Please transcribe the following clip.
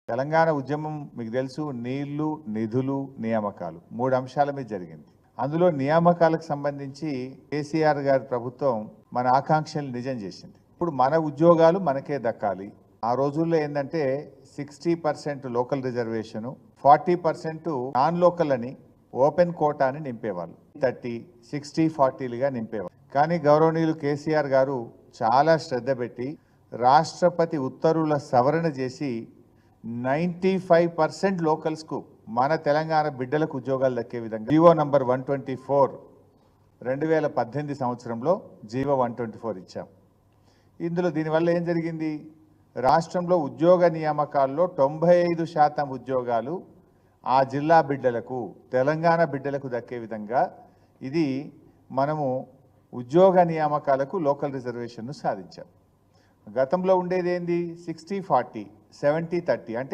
తెలంగాణ ఉద్యమం మీకు తెలుసు, నీళ్లు, నిధులు, నియామకాలు 3 అంశాల మీద జరిగింది. అందులో నియామకాలకు సంబంధించి కేసీఆర్ గారి ప్రభుత్వం మన ఆకాంక్షలు నిజం చేసింది. ఇప్పుడు మన ఉద్యోగాలు మనకే దక్కాలి. ఆ రోజుల్లో ఏంటంటే 60% లోకల్ రిజర్వేషను, 40% నాన్ లోకల్ అని ఓపెన్ కోటాని నింపేవాళ్ళు. 30-60-40లుగా నింపేవాళ్ళు. కానీ గౌరవనీయులు కేసీఆర్ గారు చాలా శ్రద్ధ పెట్టి రాష్ట్రపతి ఉత్తర్వుల సవరణ చేసి 95% లోకల్స్కు మన తెలంగాణ బిడ్డలకు ఉద్యోగాలు దక్కే విధంగా జీవో నంబర్ 124 2018 సంవత్సరంలో జీవో 124 ఇచ్చాం. ఇందులో దీనివల్ల ఏం జరిగింది? రాష్ట్రంలో ఉద్యోగ నియామకాల్లో 95% ఉద్యోగాలు ఆ జిల్లా బిడ్డలకు, తెలంగాణ బిడ్డలకు దక్కే విధంగా ఇది మనము ఉద్యోగ నియామకాలకు లోకల్ రిజర్వేషన్ను సాధించాం. గతంలో ఉండేది ఏంది? 60-40, 70-30 అంటే